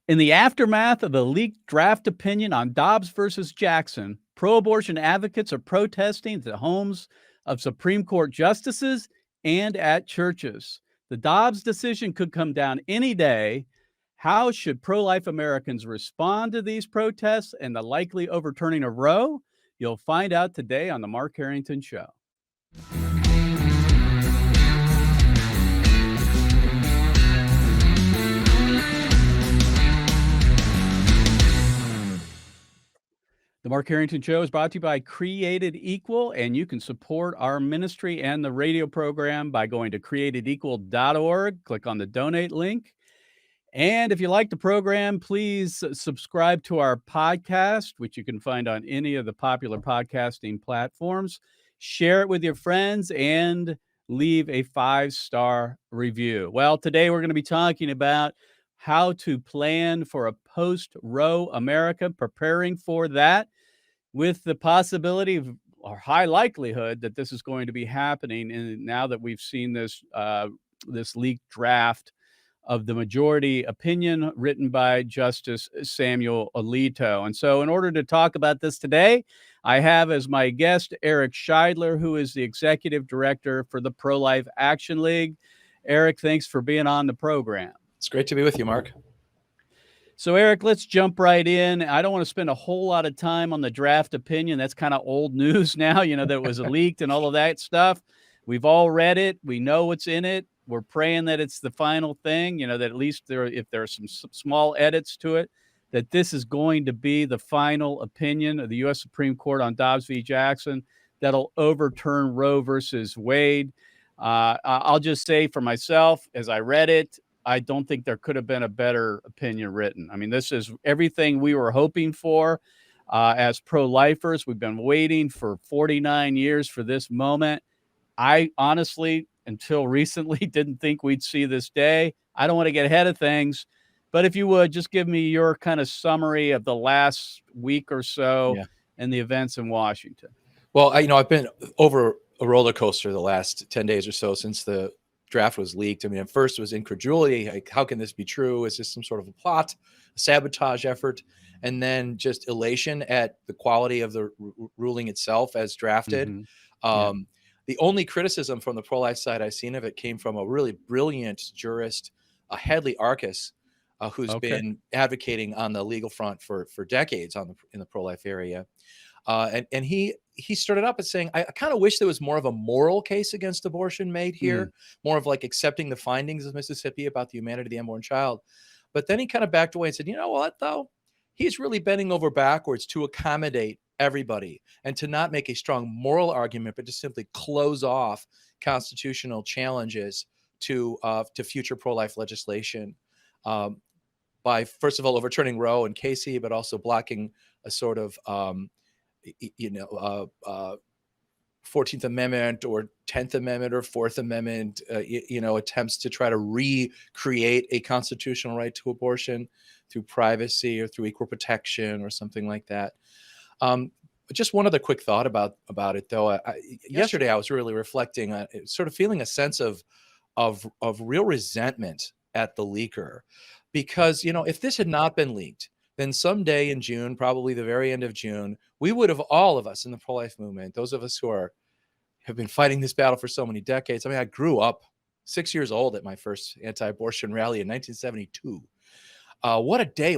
In the aftermath of the leaked draft opinion on Dobbs versus Jackson, pro-abortion advocates are protesting at the homes of Supreme Court justices and at churches. The Dobbs decision could come down any day. How should pro-life Americans respond to these protests and the likely overturning of Roe? You'll find out today on the Mark Harrington Show. The Mark Harrington Show is brought to you by Created Equal, and you can support our ministry and the radio program by going to createdequal.org. Click on the donate link. And if you like the program, please subscribe to our podcast, which you can find on any of the popular podcasting platforms. Share it with your friends and leave a 5-star review. Well, today we're going to be talking about how to plan for a post-Roe America, preparing for that with the possibility of, or high likelihood, that this is going to be happening. And now that we've seen this leaked draft of the majority opinion written by Justice Samuel Alito. And so in order to talk about this today, I have as my guest Eric Scheidler, who is the executive director for the Pro-Life Action League. Eric, thanks for being on the program. It's great to be with you, Mark. So, Eric, let's jump right in. I don't want to spend a whole lot of time on the draft opinion. That's kind of old news now, that it was leaked and all of that stuff. We've all read it. We know what's in it. We're praying that it's the final thing, that at least if there are some small edits to it, that this is going to be the final opinion of the U.S. Supreme Court on Dobbs v. Jackson that'll overturn Roe versus Wade. I'll just say for myself, as I read it, I don't think there could have been a better opinion written. I mean, this is everything we were hoping for as pro-lifers. We've been waiting for 49 years for this moment. I honestly, until recently, didn't think we'd see this day. I don't want to get ahead of things, but if you would, just give me your kind of summary of the last week or so and the events in Washington. Well, I've been over a roller coaster the last 10 days or so since the draft was leaked. I mean, at first it was incredulity. Like, how can this be true? Is this some sort of a plot, a sabotage effort? And then just elation at the quality of the ruling itself as drafted. Mm-hmm. The only criticism from the pro-life side I've seen of it came from a really brilliant jurist, Hadley Arcus, who's been advocating on the legal front for decades in the pro-life area. And he started up as saying, I kind of wish there was more of a moral case against abortion made here, more of like accepting the findings of Mississippi about the humanity of the unborn child. But then he kind of backed away and said, you know what, though? He's really bending over backwards to accommodate everybody and to not make a strong moral argument, but to simply close off constitutional challenges to future pro-life legislation by, first of all, overturning Roe and Casey, but also blocking a sort of 14th Amendment or 10th Amendment or 4th Amendment, attempts to try to recreate a constitutional right to abortion through privacy or through equal protection or something like that. Just one other quick thought about it, though. Yesterday, I was really reflecting on sort of feeling a sense of real resentment at the leaker, because, if this had not been leaked, then someday in June, probably the very end of June, we would have, all of us in the pro-life movement, those of us who have been fighting this battle for so many decades. I mean, I grew up 6 years old at my first anti-abortion rally in 1972. What a day.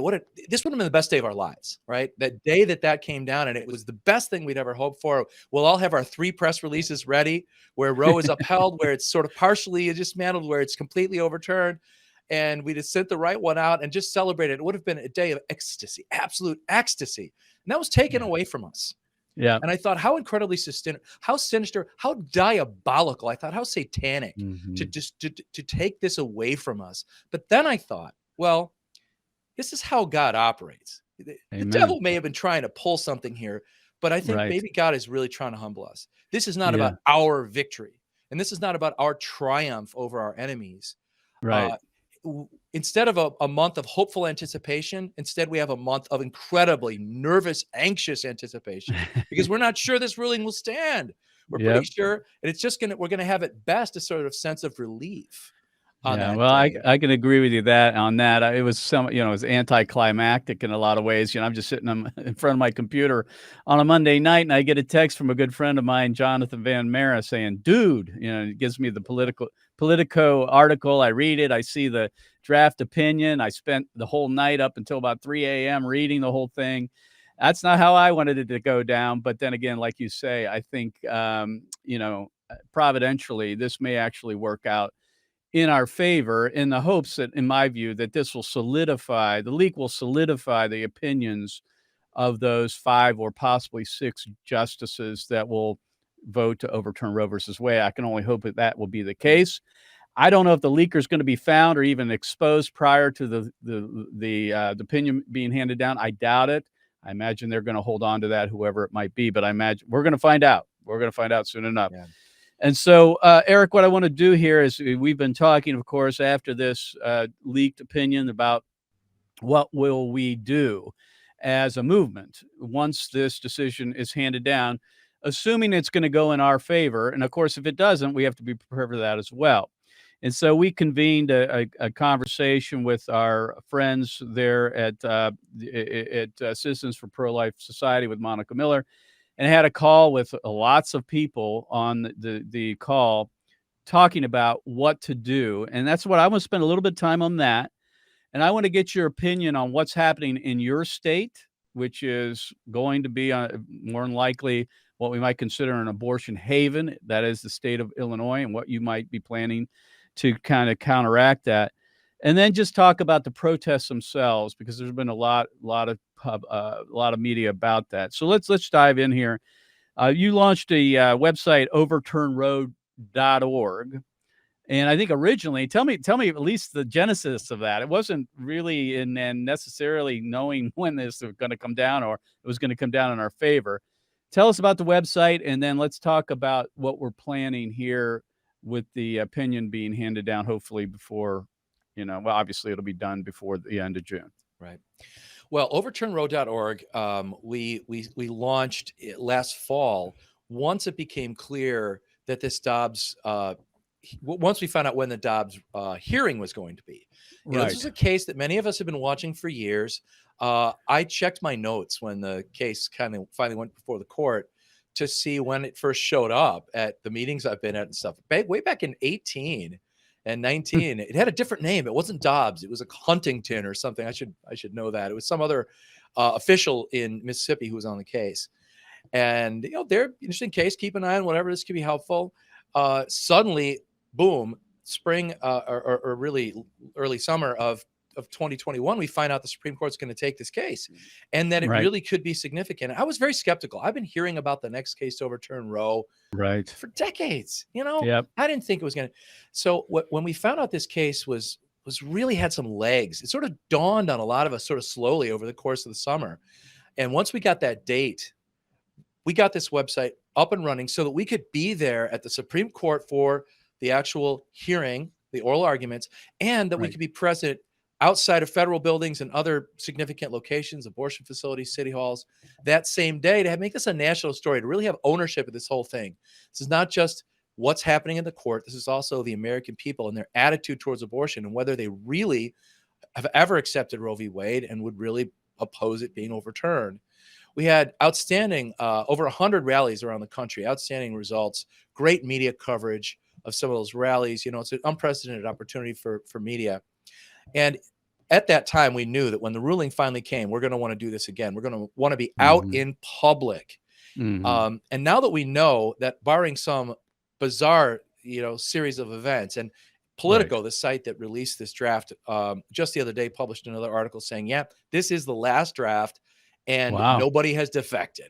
This would have been the best day of our lives, right? That day that came down, and it was the best thing we'd ever hoped for. We'll all have our 3 press releases ready where Roe is upheld, where it's sort of partially dismantled, where it's completely overturned. And we just sent the right one out and just celebrated. It would have been a day of ecstasy, absolute ecstasy. And that was taken away from us. Yeah. And I thought, how incredibly how sinister, how diabolical. I thought, how satanic to take this away from us. But then I thought, well, this is how God operates. The devil may have been trying to pull something here, but I think maybe God is really trying to humble us. This is not about our victory. And this is not about our triumph over our enemies. Right. Instead of a month of hopeful anticipation, instead we have a month of incredibly nervous, anxious anticipation because we're not sure this ruling will stand. We're pretty sure, and it's just we're going to have at best a sort of sense of relief. on Yeah, that well, I day. I can agree with you that on that. It was it was anticlimactic in a lot of ways. I'm just sitting in front of my computer on a Monday night, and I get a text from a good friend of mine, Jonathan Van Mara, saying, "Dude," it gives me the Politico article. I read it. I see the draft opinion. I spent the whole night up until about 3 a.m. reading the whole thing. That's not how I wanted it to go down. But then again, like you say, I think providentially, this may actually work out in our favor, in the hopes that, in my view, that this will solidify the leak will solidify the opinions of those 5 or possibly 6 justices that will vote to overturn Roe versus Wade. I can only hope that that will be the case. I don't know if the leaker is going to be found or even exposed prior to the opinion being handed down. I doubt it. I imagine they're going to hold on to that, whoever it might be. But I imagine we're going to find out. We're going to find out soon enough. Yeah. And so, Eric, what I want to do here is we've been talking, of course, after this leaked opinion about what will we do as a movement once this decision is handed down, assuming it's going to go in our favor. And of course, if it doesn't, we have to be prepared for that as well. And so we convened a conversation with our friends there at Citizens for Pro-Life Society with Monica Miller, and had a call with lots of people on the call talking about what to do. And that's what I want to spend a little bit of time on that. And I want to get your opinion on what's happening in your state, which is going to be more than likely what we might consider an abortion haven. That is the state of Illinois, and what you might be planning to kind of counteract that. And then just talk about the protests themselves, because there's been a lot of media about that. So let's dive in here. You launched a website, overturnroe.org. And I think originally, tell me at least the genesis of that. It wasn't really in necessarily knowing when this was going to come down, or it was going to come down in our favor. Tell us about the website, and then let's talk about what we're planning here with the opinion being handed down, hopefully before, well, obviously it'll be done before the end of June. Right. Well, overturnroe.org, we launched it last fall once it became clear that this Dobbs, once we found out when the Dobbs hearing was going to be. This was a case that many of us have been watching for years. I checked my notes when the case kind of finally went before the court to see when it first showed up at the meetings I've been at and stuff. Way back in 18 and 19, it had a different name. It wasn't Dobbs. It was a Huntington or something. I should know that. It was some other official in Mississippi who was on the case. And, they're interesting case. Keep an eye on whatever. This could be helpful. Suddenly, boom, spring or really early summer of 2021, we find out the Supreme Court's going to take this case, and that it really could be significant. I was very skeptical. I've been hearing about the next case to overturn Roe for decades. I didn't think it was going to. So when we found out this case was really had some legs, it sort of dawned on a lot of us sort of slowly over the course of the summer. And once we got that date, we got this website up and running so that we could be there at the Supreme Court for the actual hearing, the oral arguments, and that we could be present outside of federal buildings and other significant locations, abortion facilities, city halls, that same day, to make this a national story, to really have ownership of this whole thing. This is not just what's happening in the court. This is also the American people and their attitude towards abortion, and whether they really have ever accepted Roe v. Wade and would really oppose it being overturned. We had outstanding, over 100 rallies around the country, outstanding results, great media coverage of some of those rallies. It's an unprecedented opportunity for media. And at that time, we knew that when the ruling finally came, we're going to want to do this again. We're going to want to be out in public. And now that we know that, barring some bizarre, series of events, and Politico, the site that released this draft, just the other day published another article saying, yeah, this is the last draft, and nobody has defected.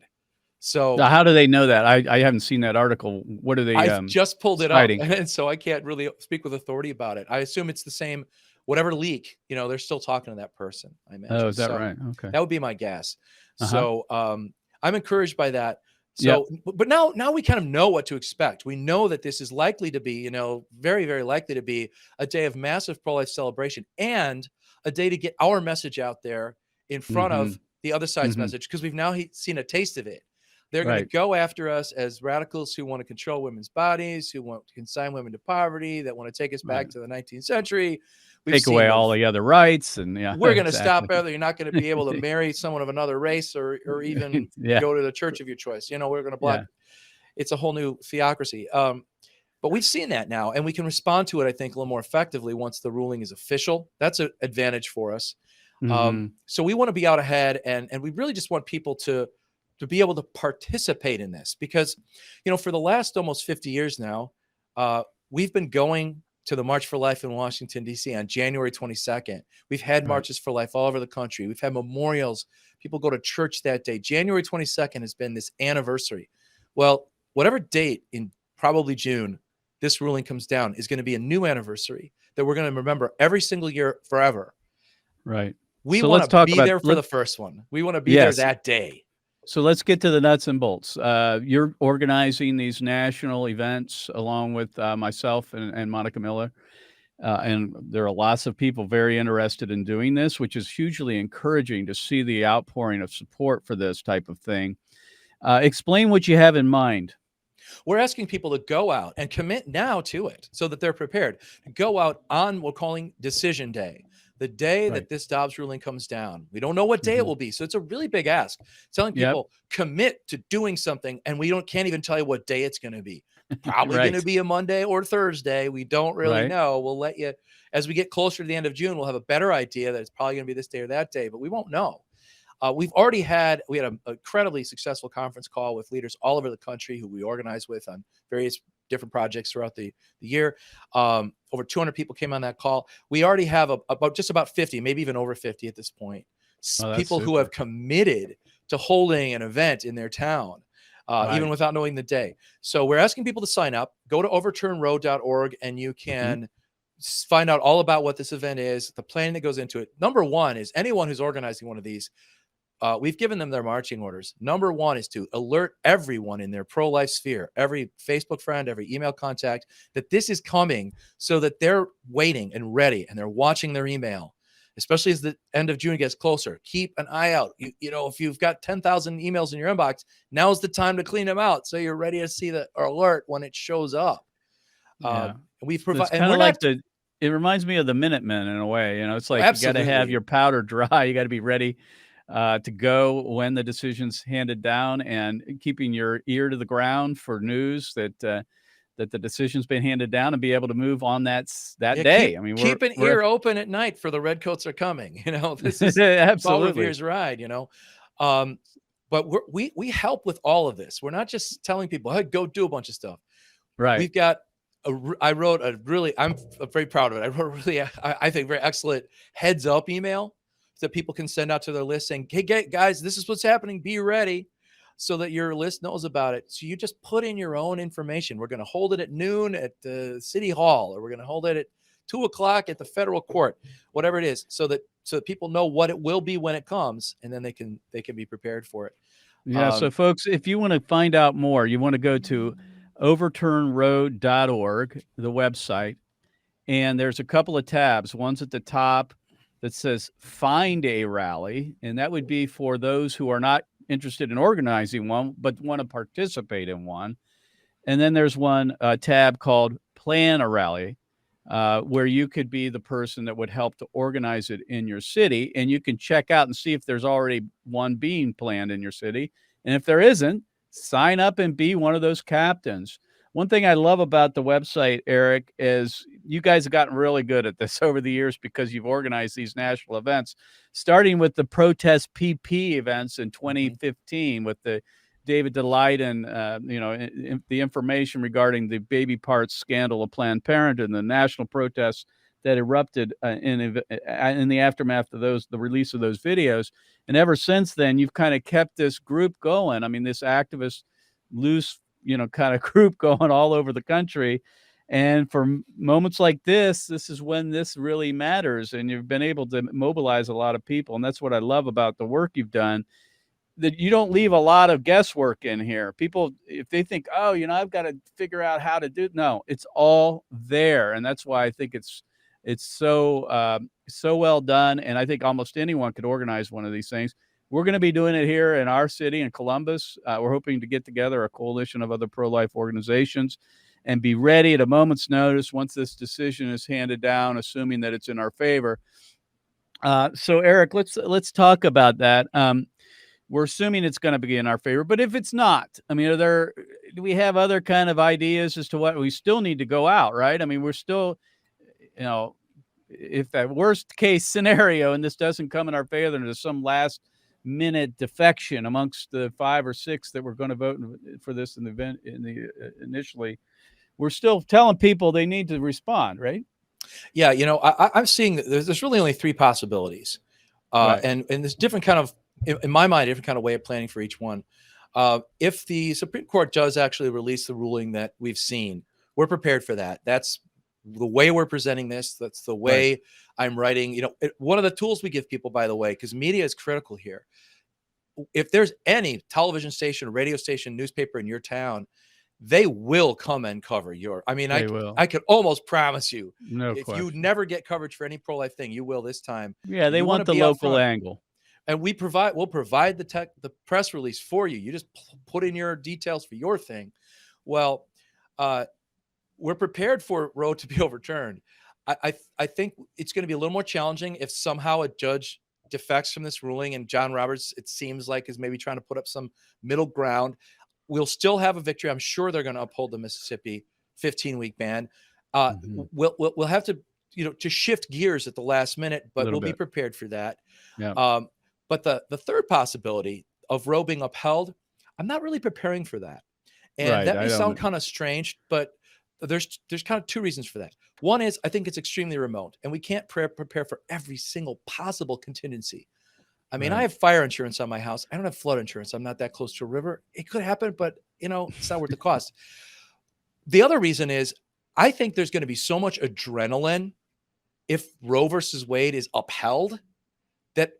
So now, how do they know that? I haven't seen that article. What are they? I just pulled it up, and so I can't really speak with authority about it. I assume it's the same. Whatever leak, they're still talking to that person, I imagine. Oh, is that right? Okay. That would be my guess. So I'm encouraged by that. So, but now we kind of know what to expect. We know that this is likely to be, very, very likely to be a day of massive pro-life celebration, and a day to get our message out there in front of the other side's message, because we've now seen a taste of it. They're going to Right. go after us as radicals who want to control women's bodies, who want to consign women to poverty, that want to take us Right. back to the 19th century. We've Take seen away the all the other rights, and yeah, we're going to exactly. stop there. You're not going to be able to marry someone of another race or even Yeah. go to the church of your choice. You know, we're going to block. Yeah. It's a whole new theocracy. But we've seen that now, and we can respond to it, I think, a little more effectively once the ruling is official. That's an advantage for us. Mhm. So we want to be out ahead, and we really just want people to be able to participate in this, because, you know, for the last almost 50 years now, we've been going to the March for Life in Washington, D.C. on January 22nd. We've had Right. marches for life all over the country. We've had memorials. People go to church that day. January 22nd has been this anniversary. Well, whatever date in probably June this ruling comes down is going to be a new anniversary that we're going to remember every single year forever. Right. We So want let's to talk be about there for the first one. We want to be there yes. that day. So let's get to the nuts and bolts. You're organizing these national events along with myself and Monica Miller. And there are lots of people very interested in doing this, which is hugely encouraging to see the outpouring of support for this type of thing. Explain what you have in mind. We're asking people to go out and commit now to it so that they're prepared. Go out on what we're calling decision day, the day Right. that this Dobbs ruling comes down. We don't know what day it will be. So it's a really big ask. Telling Yep. people commit to doing something, and we can't even tell you what day it's going to be. Probably going to Right. be a Monday or Thursday. We don't really Right. know. We'll let you, as we get closer to the end of June, we'll have a better idea that it's probably going to be this day or that day, but we won't know. We had an incredibly successful conference call with leaders all over the country who we organize with on various different projects throughout the year. Over 200 people came on that call. We already have about 50, maybe even over 50 at this point. Oh, that's People who super. have committed to holding an event in their town, even Right. without knowing the day. So we're asking people to sign up. Go to overturnroe.org and you can find out all about what this event is, the planning that goes into it. Number one is anyone who's organizing one of these, we've given them their marching orders. Number one is to alert everyone in their pro-life sphere, every Facebook friend, every email contact, that this is coming, so that they're waiting and ready and they're watching their email, especially as the end of June gets closer. Keep an eye out. You know, if you've got 10,000 emails in your inbox, now's the time to clean them out so you're ready to see the alert when it shows up. Yeah. We It's provide, and kind we're of like not. it reminds me of the Minutemen in a way. You know, it's like you got to have Absolutely. your powder dry. You got to be ready to go when the decision's handed down, and keeping your ear to the ground for news that that the decision's been handed down, and be able to move on that Yeah, day. I mean, keep an we're ear open at night for the redcoats are coming. You know, this is Paul absolutely Revere's ride. You know, um, but we help with all of this. We're not just telling people, "Hey, go do a bunch of stuff." right. We've got I wrote a really, I'm very proud of it. I wrote a really, I think, very excellent heads up email that people can send out to their list saying, "Hey, guys, this is what's happening. Be ready," so that your list knows about it. So you just put in your own information. We're going to hold it at noon at the city hall, or we're going to hold it at 2:00 at the federal court, whatever it is, so that people know what it will be when it comes, and then they can be prepared for it. Yeah. So, folks, if you want to find out more, you want to go to overturnroad.org, the website, and there's a couple of tabs. One's at the top that says Find a Rally, and that would be for those who are not interested in organizing one, but want to participate in one. And then there's one tab called Plan a Rally, where you could be the person that would help to organize it in your city. And you can check out and see if there's already one being planned in your city. And if there isn't, sign up and be one of those captains. One thing I love about the website, Eric, is you guys have gotten really good at this over the years, because you've organized these national events, starting with the Protest PP events in 2015 with the David Daleiden, the information regarding the baby parts scandal of Planned Parenthood and the national protests that erupted in the aftermath of the release of those videos. And ever since then, you've kind of kept this group going. I mean, this activist, loose, kind of group going all over the country. And for moments like this is when this really matters. And you've been able to mobilize a lot of people. And that's what I love about the work you've done, that you don't leave a lot of guesswork in here. People, if they think, oh, I've got to figure out how to do it. No, it's all there. And that's why I think it's so well done. And I think almost anyone could organize one of these things. We're going to be doing it here in our city in Columbus. We're hoping to get together a coalition of other pro-life organizations and be ready at a moment's notice once this decision is handed down, assuming that it's in our favor. So Eric, let's talk about that. We're assuming it's going to be in our favor, but if it's not, I mean, do we have other kind of ideas as to what we still need to go out, right? I mean, we're still, if that worst case scenario and this doesn't come in our favor, and there's some last minute defection amongst the 5 or 6 that were going to vote for this in the event initially, we're still telling people they need to respond, right? Yeah, I'm seeing that there's really only 3 possibilities, Right. and there's different kind of, in my mind, different kind of way of planning for each one. If the Supreme Court does actually release the ruling that we've seen, we're prepared for that. That's the way we're presenting this. That's the way I'm writing. One of the tools we give people, by the way, because media is critical here. If there's any television station, radio station, newspaper in your town, they will come and cover your. I mean, I could almost promise you, if you never get coverage for any pro-life thing, you will this time. Yeah, they want the local angle. And we'll provide the press release for you. You just put in your details for your thing. Well, we're prepared for Roe to be overturned. I think it's going to be a little more challenging if somehow a judge defects from this ruling, and John Roberts, it seems like, is maybe trying to put up some middle ground. We'll still have a victory. I'm sure they're going to uphold the Mississippi 15-week ban. We'll have to, to shift gears at the last minute, but we'll be prepared for that. Yeah. But the third possibility of Roe being upheld, I'm not really preparing for that. And that may sound kind of strange, but there's kind of 2 reasons for that. One is I think it's extremely remote, and we can't prepare for every single possible contingency. I mean, I have fire insurance on my house. I don't have flood insurance. I'm not that close to a river. It could happen, but it's not worth the cost. The other reason is I think there's going to be so much adrenaline if Roe versus Wade is upheld that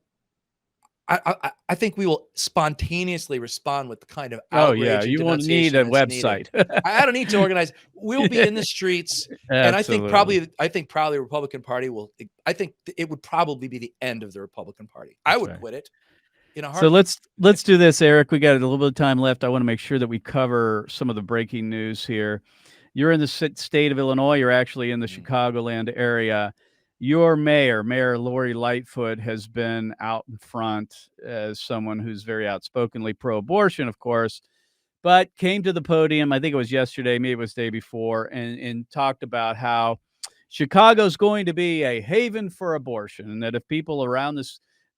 I think we will spontaneously respond with the kind of outrage. Oh yeah, you won't need a website. I don't need to organize. We'll be in the streets, and I think probably the Republican Party will. I think it would probably be the end of the Republican Party. I would quit it. So let's do this, Eric. We got a little bit of time left. I want to make sure that we cover some of the breaking news here. You're in the state of Illinois. You're actually in the Chicagoland area. Your Mayor Lori Lightfoot, has been out in front as someone who's very outspokenly pro-abortion, of course, but came to the podium, I think it was yesterday, maybe it was the day before, and talked about how Chicago's going to be a haven for abortion, and that if people around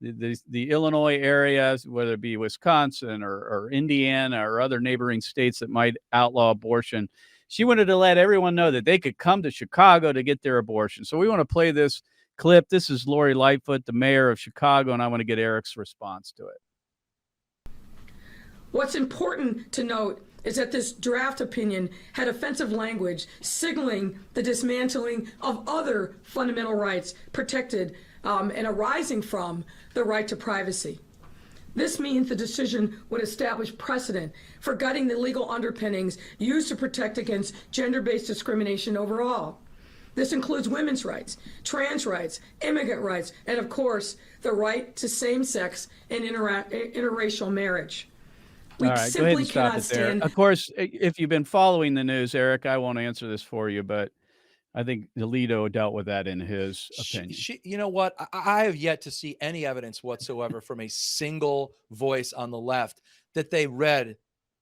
the Illinois areas, whether it be Wisconsin or Indiana or other neighboring states that might outlaw abortion, she wanted to let everyone know that they could come to Chicago to get their abortion. So we want to play this clip. This is Lori Lightfoot, the mayor of Chicago, and I want to get Eric's response to it. What's important to note is that this draft opinion had offensive language signaling the dismantling of other fundamental rights protected and arising from the right to privacy. This means the decision would establish precedent for gutting the legal underpinnings used to protect against gender-based discrimination overall. This includes women's rights, trans rights, immigrant rights, and of course, the right to same-sex and interracial marriage. We simply cannot stand. Of course, if you've been following the news, Eric, I won't answer this for you, but I think Alito dealt with that in his opinion. You know what? I have yet to see any evidence whatsoever from a single voice on the left that they read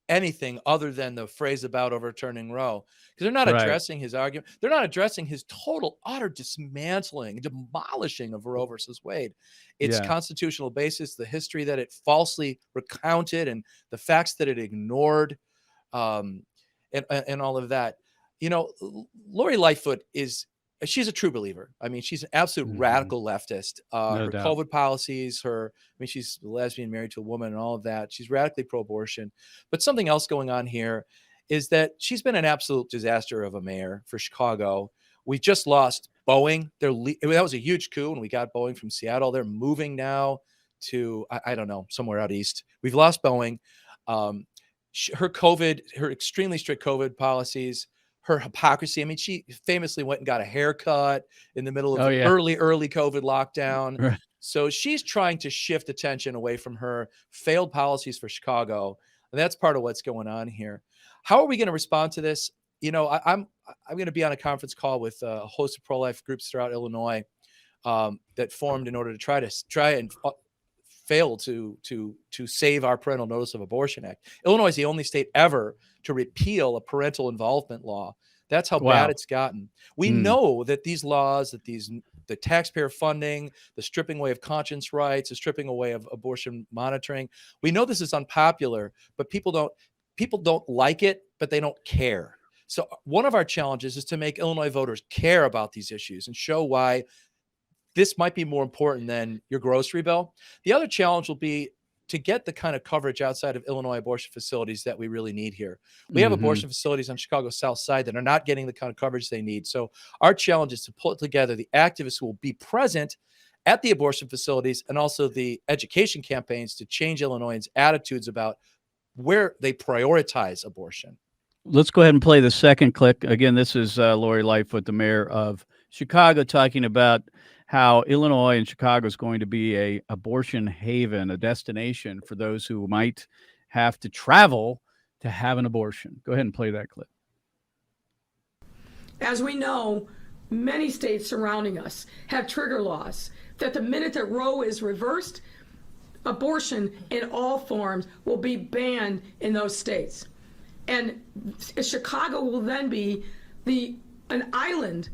anything other than the phrase about overturning Roe, because they're not addressing his argument. They're not addressing his total, utter dismantling, demolishing of Roe versus Wade, its constitutional basis, the history that it falsely recounted, and the facts that it ignored, and all of that. Lori Lightfoot she's a true believer. I mean, she's an absolute radical leftist. Her COVID policies, she's a lesbian married to a woman and all of that. She's radically pro-abortion. But something else going on here is that she's been an absolute disaster of a mayor for Chicago. We just lost Boeing. That was a huge coup when we got Boeing from Seattle. They're moving now to, I don't know, somewhere out east. We've lost Boeing. Her extremely strict COVID policies, her hypocrisy. I mean, she famously went and got a haircut in the middle of the early COVID lockdown. So she's trying to shift attention away from her failed policies for Chicago. And that's part of what's going on here. How are we going to respond to this? I'm going to be on a conference call with a host of pro-life groups throughout Illinois that formed in order to try and fail to save our Parental Notice of Abortion Act. Illinois is the only state ever to repeal a parental involvement law. That's how bad it's gotten. We know that these laws, that the taxpayer funding, the stripping away of conscience rights, the stripping away of abortion monitoring, we know this is unpopular, but people don't like it, but they don't care. So one of our challenges is to make Illinois voters care about these issues and show why this might be more important than your grocery bill. The other challenge will be to get the kind of coverage outside of Illinois abortion facilities that we really need here. We have abortion facilities on Chicago's South Side that are not getting the kind of coverage they need. So our challenge is to pull together the activists who will be present at the abortion facilities and also the education campaigns to change Illinoisans' attitudes about where they prioritize abortion. Let's go ahead and play the second clip. Again, this is Lori Lightfoot, the mayor of Chicago, talking about how Illinois and Chicago is going to be a abortion haven, a destination for those who might have to travel to have an abortion. Go ahead and play that clip. As we know, many states surrounding us have trigger laws that the minute that Roe is reversed, abortion in all forms will be banned in those states. And Chicago will then be an island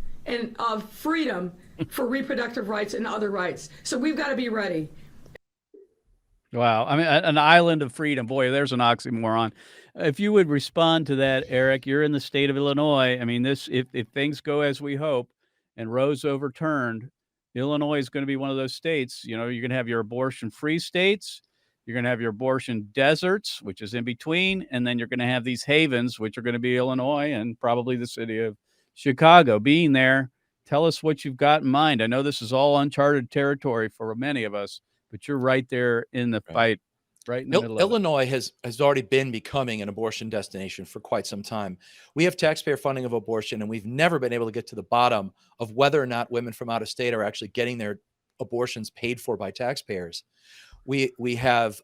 of freedom for reproductive rights and other rights. So we've got to be ready. Wow. I mean, an island of freedom. Boy, there's an oxymoron. If you would respond to that, Eric, you're in the state of Illinois. I mean, if things go as we hope and Roe's overturned, Illinois is going to be one of those states. You're going to have your abortion-free states. You're going to have your abortion deserts, which is in between. And then you're going to have these havens, which are going to be Illinois and probably the city of Chicago. Being there, tell us what you've got in mind. I know this is all uncharted territory for many of us, but you're right there in the fight, right in the middle of it. Illinois has already been becoming an abortion destination for quite some time. We have taxpayer funding of abortion, and we've never been able to get to the bottom of whether or not women from out of state are actually getting their abortions paid for by taxpayers. We have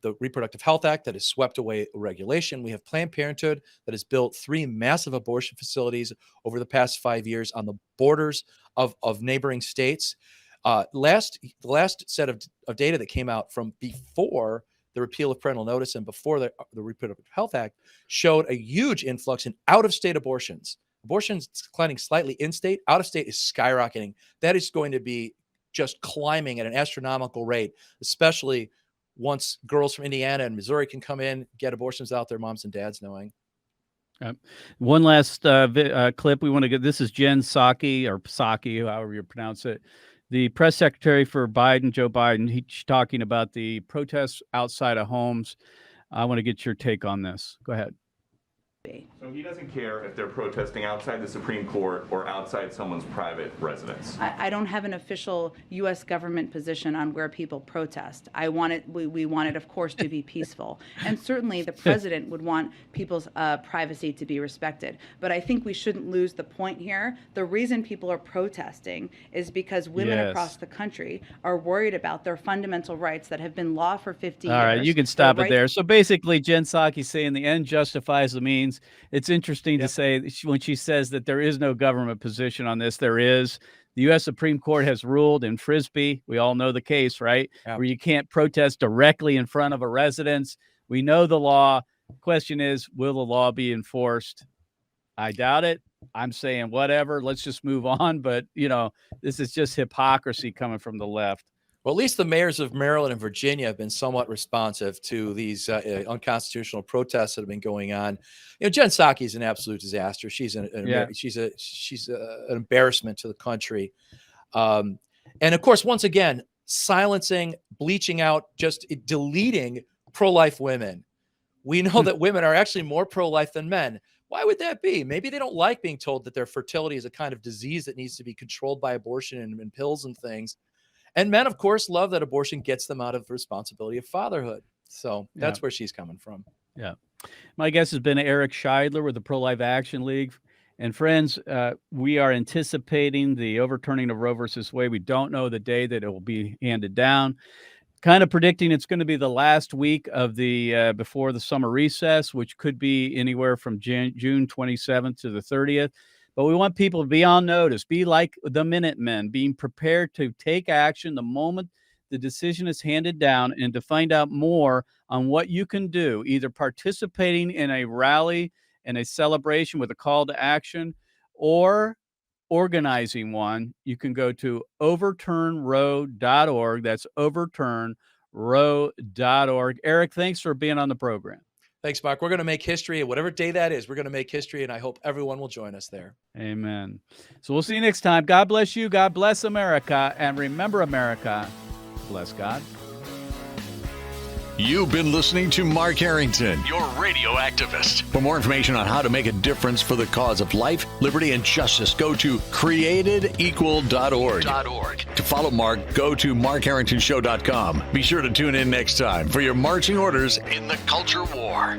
the Reproductive Health Act that has swept away regulation. We have Planned Parenthood that has built 3 massive abortion facilities over the past 5 years on the borders of neighboring states. The last set of data that came out from before the repeal of parental notice and before the Reproductive Health Act showed a huge influx in out-of-state abortions. Abortions declining slightly in-state, out-of-state is skyrocketing. That is going to be just climbing at an astronomical rate, especially once girls from Indiana and Missouri can come in, get abortions out their moms and dads knowing. One last clip we want to get. This is Jen Psaki, or Psaki, however you pronounce it, the press secretary for Biden, Joe Biden. He's talking about the protests outside of homes. I want to get your take on this. Go ahead. So he doesn't care if they're protesting outside the Supreme Court or outside someone's private residence. I don't have an official U.S. government position on where people protest. We want it, of course, to be peaceful. And certainly the president would want people's privacy to be respected. But I think we shouldn't lose the point here. The reason people are protesting is because women across the country are worried about their fundamental rights that have been law for 50 years. All right, you can stop it there. So basically, Jen Psaki's saying the end justifies the means. It's interesting to say when she says that there is no government position on this. There is. The U.S. Supreme Court has ruled in Frisbee. We all know the case, right? Where you can't protest directly in front of a residence. We know the law. Question is, will the law be enforced? I doubt it. I'm saying whatever. Let's just move on. But, this is just hypocrisy coming from the left. Well, at least the mayors of Maryland and Virginia have been somewhat responsive to these unconstitutional protests that have been going on. Jen Psaki is an absolute disaster. She's an embarrassment to the country. And of course, once again, silencing, bleaching out, just deleting pro-life women. We know that women are actually more pro-life than men. Why would that be? Maybe they don't like being told that their fertility is a kind of disease that needs to be controlled by abortion and pills and things. And men, of course, love that abortion gets them out of the responsibility of fatherhood. So that's where she's coming from. Yeah. My guest has been Eric Scheidler with the Pro-Life Action League. And friends, we are anticipating the overturning of Roe versus Wade. We don't know the day that it will be handed down. Kind of predicting it's going to be the last week of the before the summer recess, which could be anywhere from June 27th to the 30th. But we want people to be on notice, be like the Minutemen, being prepared to take action the moment the decision is handed down, and to find out more on what you can do, either participating in a rally and a celebration with a call to action, or organizing one. You can go to overturnroe.org. That's overturnroe.org. Eric, thanks for being on the program. Thanks, Mark. We're going to make history, and whatever day that is, we're going to make history, and I hope everyone will join us there. Amen. So we'll see you next time. God bless you. God bless America. And remember, America, bless God. You've been listening to Mark Harrington, your radio activist. For more information on how to make a difference for the cause of life, liberty, and justice, go to createdequal.org. To follow Mark, go to markharringtonshow.com. Be sure to tune in next time for your marching orders in the culture war.